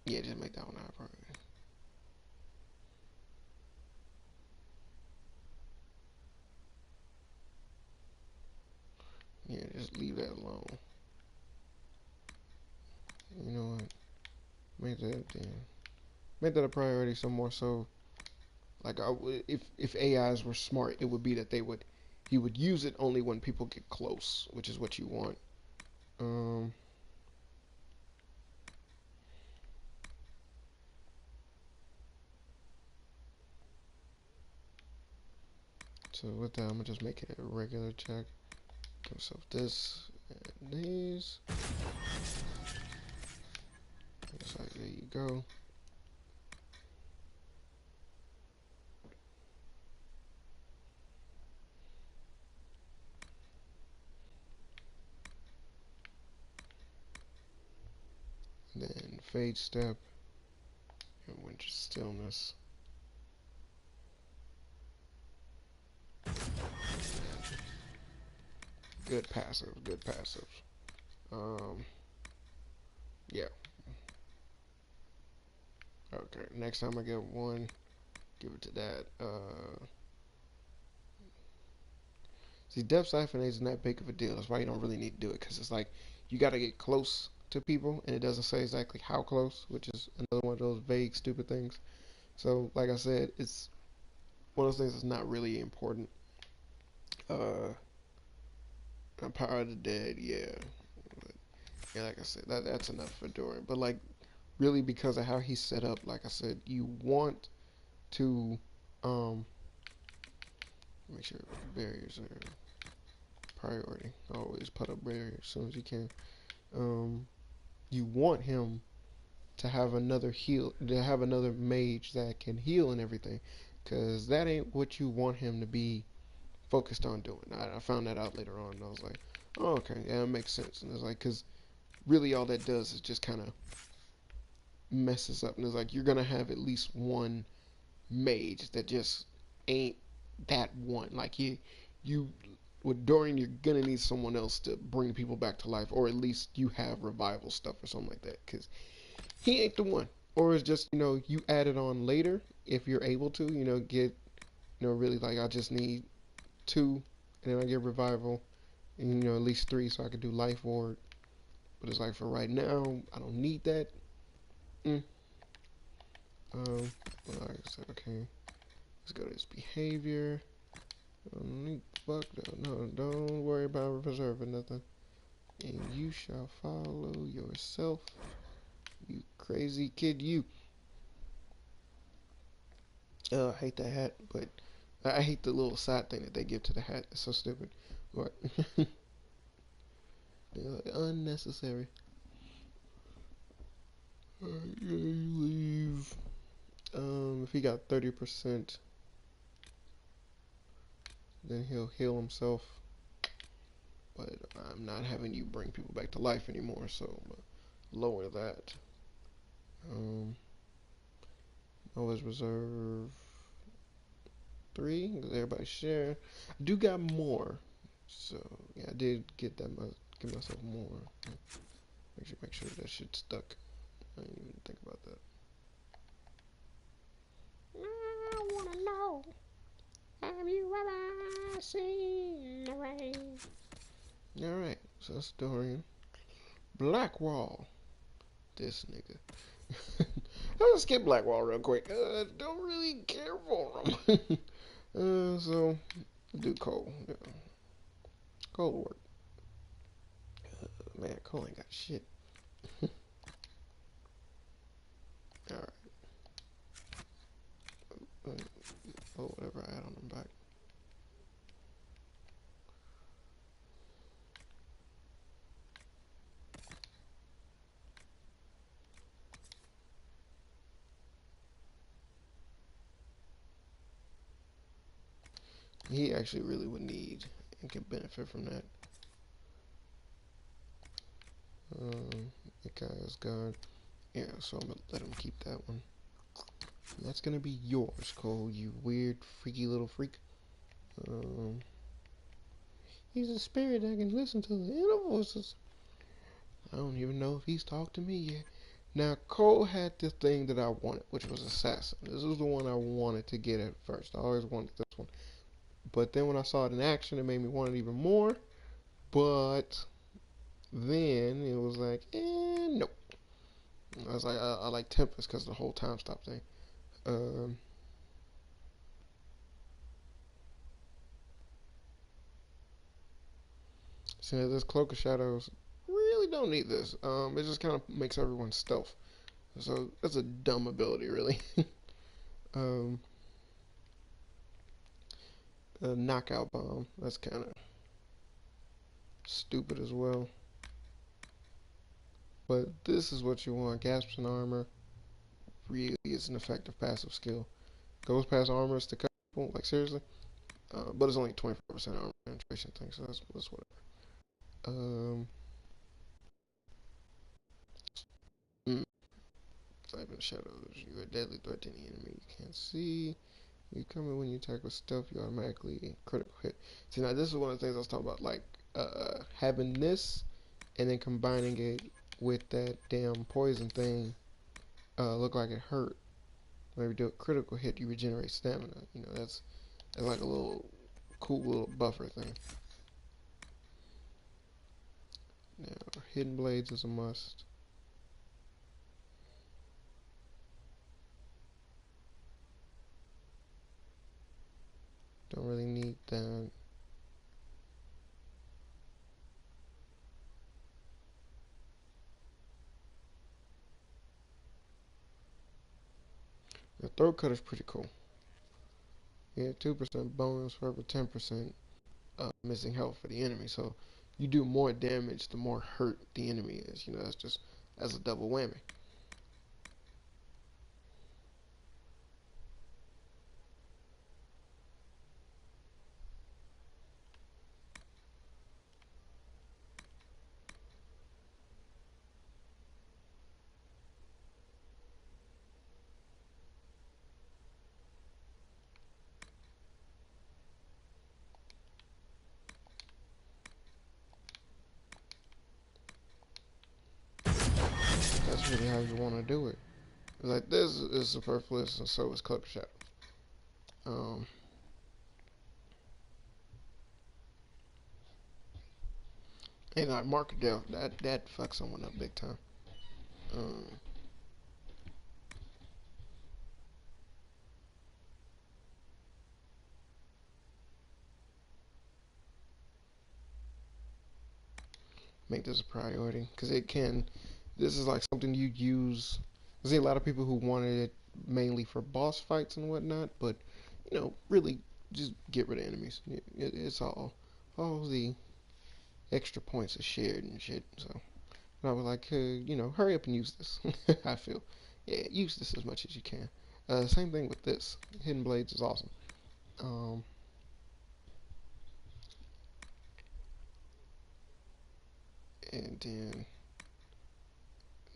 yeah, just make that one a high priority. Yeah, just leave that alone. You know what? Make that a priority some more. So, like, if AIs were smart, it would be that he would use it only when people get close, which is what you want. So with that, I'm gonna just make it a regular check. Give myself this and these. It's like, there you go. And then Fade Step and Winter Stillness. Good passive, good passive. Yeah. Okay, next time I get one, give it to that. See, Depth Siphon isn't that big of a deal. That's why you don't really need to do it, because it's like, you gotta get close to people, and it doesn't say exactly how close, which is another one of those vague, stupid things. So, like I said, it's one of those things that's not really important. Power of the Dead, yeah. But, yeah, like I said, that's enough for Dorian. But, like, really because of how he's set up, like I said, you want to, make sure barriers are priority. Always put up barriers as soon as you can. You want him to have another mage that can heal and everything. because that ain't what you want him to be focused on doing. I found that out later on, and I was like, oh, okay, yeah, it makes sense. And it's like, because really all that does is just kind of messes up. And it's like, you're going to have at least one mage that just ain't that one. Like, you with Dorian, you're going to need someone else to bring people back to life, or at least you have revival stuff or something like that, because he ain't the one. Or it's just, you add it on later if you're able to, get, really like, I just need two, and then I get revival, and at least three so I could do life ward. But it's like for right now, I don't need that. Mm. Like I said, okay, let's go to this behavior. Fuck no, don't worry about preserving nothing. And you shall follow yourself, you crazy kid, you. I hate that hat, but I hate the little side thing that they give to the hat. It's so stupid. What? Unnecessary. You leave. If he got 30%, then he'll heal himself. But I'm not having you bring people back to life anymore, so I'm gonna lower that. Always reserve 3, because everybody share. I do got more, so yeah, I did get that. Give myself more. Make sure that shit stuck. I didn't even think about that. I wanna know. Have you ever seen the rain? Alright, so that's Dorian. Blackwall. This nigga. I'll skip Blackwall real quick. Don't really care for him. So, do Cole. Yeah. Cole work. Man, Cole ain't got shit. Alright. Oh, whatever I add on him back. He actually really would need and can benefit from that. The guy is gone. Yeah, so I'm gonna let him keep that one. And that's gonna be yours, Cole, you weird, freaky little freak. He's a spirit that can listen to the inner voices. I don't even know if he's talked to me yet. Now, Cole had the thing that I wanted, which was Assassin. This was the one I wanted to get at first. I always wanted this one. But then when I saw it in action, it made me want it even more. But then it was like, nope. I was like, I like Tempest because of the whole time stop thing. So this Cloak of Shadows, really don't need this. It just kind of makes everyone stealth. So that's a dumb ability, really. um, a knockout bomb. That's kind of stupid as well. But this is what you want. Gasps and armor really is an effective passive skill. Goes past armors to cut people, like seriously. But it's only 25% armor penetration thing, so that's whatever. Mm, Type in shadows. You're a deadly threat to any enemy you can't see. You come in when you attack with stealth, you automatically critical hit. See, now this is one of the things I was talking about, like having this and then combining it with that damn poison thing. Look like it hurt. Whenever you do a critical hit, you regenerate stamina. That's like a little cool little buffer thing. Now, hidden blades is a must. Don't really need that. The throat cut is pretty cool. Yeah, 2% bonus for every 10% missing health for the enemy. So you do more damage, the more hurt the enemy is. That's a double whammy. you want to do it. Like, this is superfluous, and so is Cloak Shadow. Um, and like Mark Dell, that fucks someone up big time. Um, make this a priority, because it can. This is like something you use. I see a lot of people who wanted it mainly for boss fights and whatnot, but really just get rid of enemies. It's all the extra points are shared and shit. So I was like, hurry up and use this. I feel, yeah, use this as much as you can. Same thing with this. Hidden Blades is awesome. Um, and then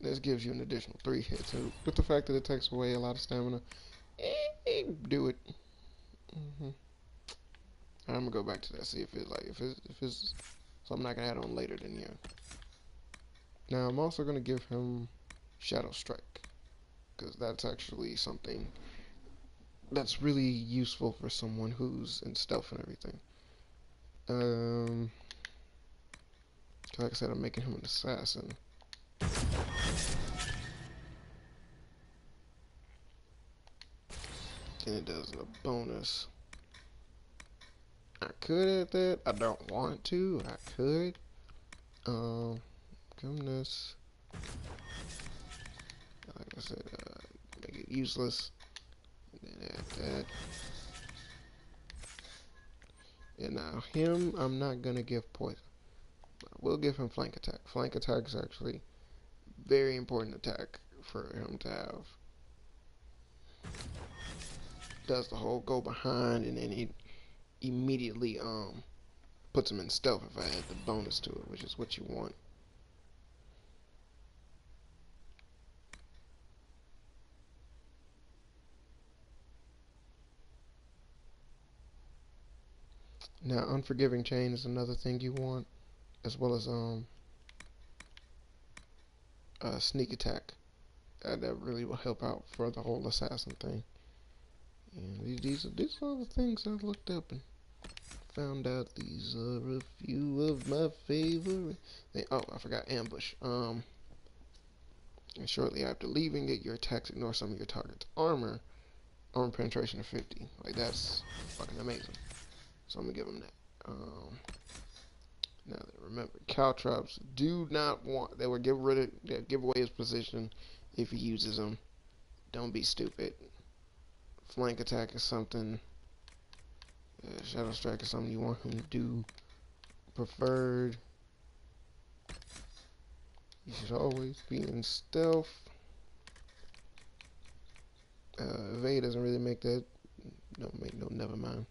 this gives you an additional 3 hits. So with the fact that it takes away a lot of stamina, do it. hmm I'm gonna go back to that. See if it's something I can add on later. Then yeah. Now I'm also gonna give him Shadow Strike, because that's actually something that's really useful for someone who's in stealth and everything. Like I said, I'm making him an assassin. Then it does a bonus. I could add that. I don't want to. I could. Goodness. Like I said, make it useless. And then add that. And now him, I'm not gonna give poison. I will give him flank attack. Flank attack is actually very important attack for him to have. Does the whole go behind, and then he immediately puts him in stealth if I add the bonus to it, which is what you want. Now, Unforgiving Chain is another thing you want, as well as Sneak Attack. That really will help out for the whole assassin thing. And these are the things I looked up and found out. These are a few of my favorite things. Oh, I forgot Ambush. And shortly after leaving it, your attacks ignore some of your target's armor penetration of 50. Like, that's fucking amazing. So I'm gonna give him that. Now remember, Caltrops do not want. They will give away his position if he uses them. Don't be stupid. Flank attack is something. Shadow Strike is something you want him to do. Preferred. You should always be in stealth. Evade doesn't really make that. Never mind.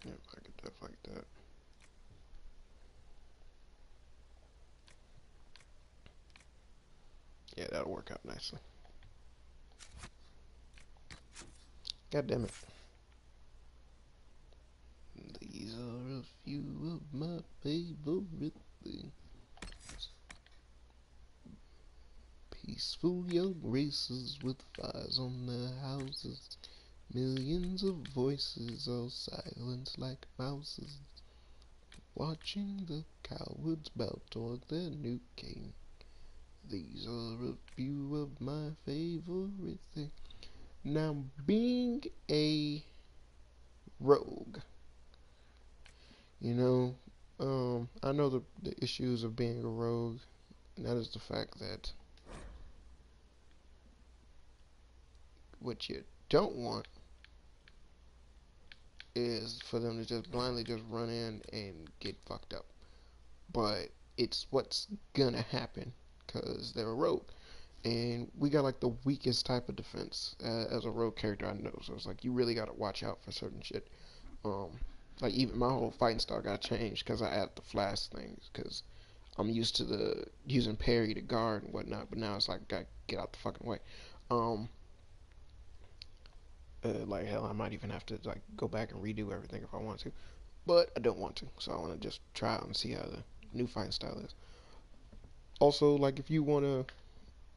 Yep, I could def like that. Yeah, that'll work out nicely. God damn it. These are a few of my favorite things. Peaceful young races with fires on their houses. Millions of voices all silenced like mouses. Watching the cowards bow toward their new king. These are a few of my favorite things. Now, being a rogue, I know the issues of being a rogue, and that is the fact that what you don't want is for them to just blindly just run in and get fucked up. But it's what's gonna happen, because they're a rogue. And we got like the weakest type of defense as a rogue character I know. So it's like you really gotta watch out for certain shit. Like even my whole fighting style got changed because I added the flash things. Because I'm used to the using parry to guard and whatnot, but now it's like gotta get out the fucking way. Um, Like hell, I might even have to like go back and redo everything if I want to, but I don't want to. So I want to just try out and see how the new fighting style is. Also, like if you want to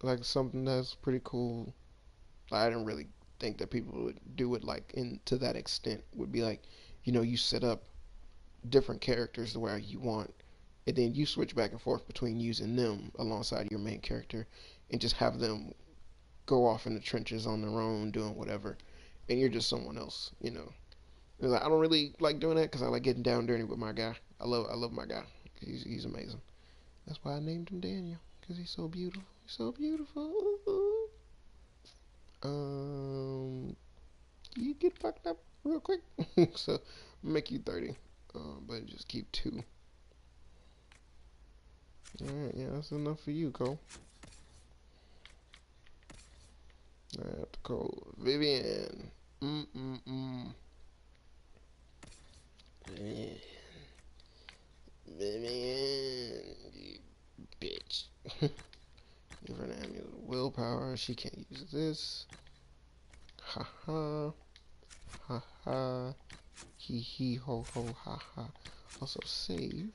like something that's pretty cool, I didn't really think that people would do it like in to that extent. Would be like, you set up different characters the way you want, and then you switch back and forth between using them alongside your main character, and just have them go off in the trenches on their own doing whatever, and you're just someone else. Like, I don't really like doing that because I like getting down dirty with my guy. I love my guy. He's amazing. That's why I named him Daniel, because he's so beautiful. He's so beautiful. Um, you get fucked up real quick, so make you 30. But just keep 2. Alright, yeah, that's enough for you, Cole. Alright, Cole. Vivian. Mm-mm-mm. Vivian, you bitch. Give her an amulet of willpower. She can't use this. Ha ha. Ha ha. Hee hee ho ho ha ha. Also save.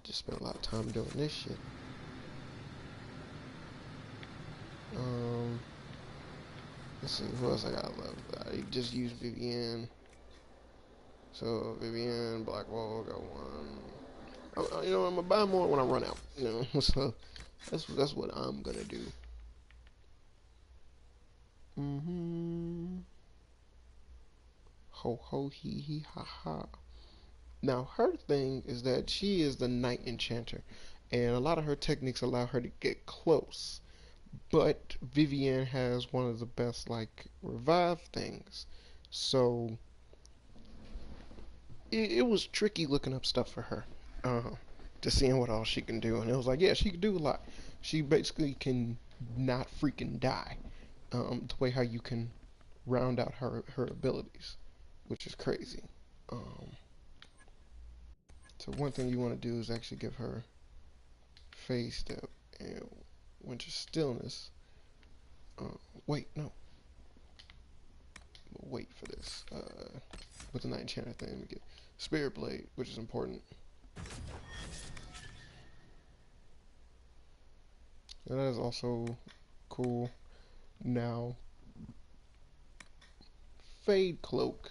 Just spent a lot of time doing this shit. Let's see, who else I got left? I just used Vivian. So Vivian, Blackwall, got one. I'm gonna buy more when I run out. So that's what I'm gonna do. Ho ho hee hee ha ha. Now her thing is that she is the night enchanter, and a lot of her techniques allow her to get close. But Vivian has one of the best like revive things, so it was tricky looking up stuff for her, to seeing what all she can do, and it was like, yeah, she can do a lot. She basically can not freaking die, the way how you can round out her abilities, which is crazy. Um, so one thing you want to do is actually give her phase step and winter stillness. Uh, wait, no, wait for this. With the night enchanter thing, we get spirit blade, which is important. And that is also cool. Now, Fade Cloak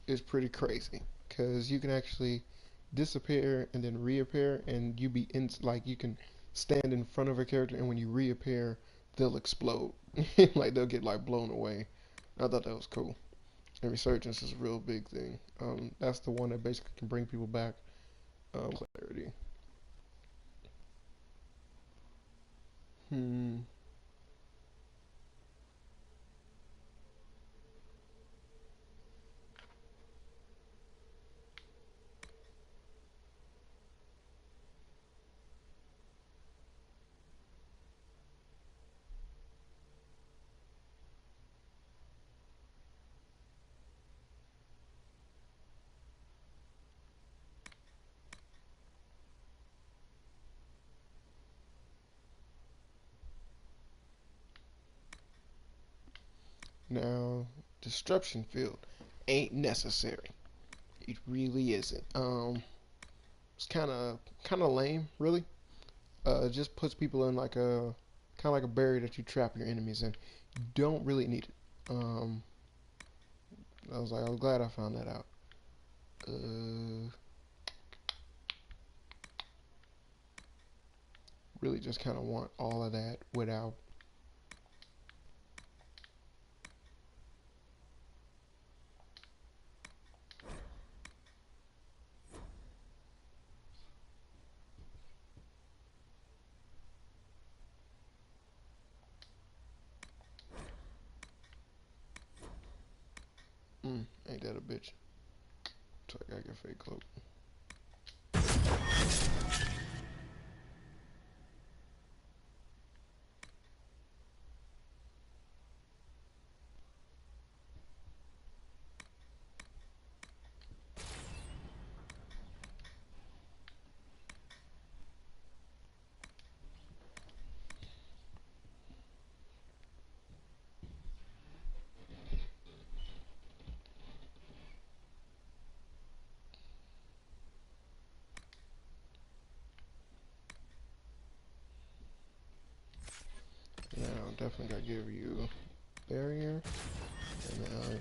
is pretty crazy because you can actually disappear and then reappear, and you be in like you can stand in front of a character, and when you reappear, they'll explode, like they'll get like blown away. I thought that was cool. And Resurgence is a real big thing. That's the one that basically can bring people back. Clarity. Hmm. Now, Disruption Field ain't necessary. It really isn't. It's kind of lame, really. It just puts people in like a kind of like a barrier that you trap your enemies in. You don't really need it. Um, I was glad I found that out. Really just kind of want all of that without. Ain't that a bitch? So I gotta get fake cloak. definitely gotta give you barrier. And then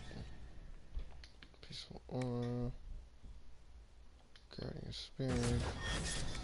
peaceful aura. Guardian spirit.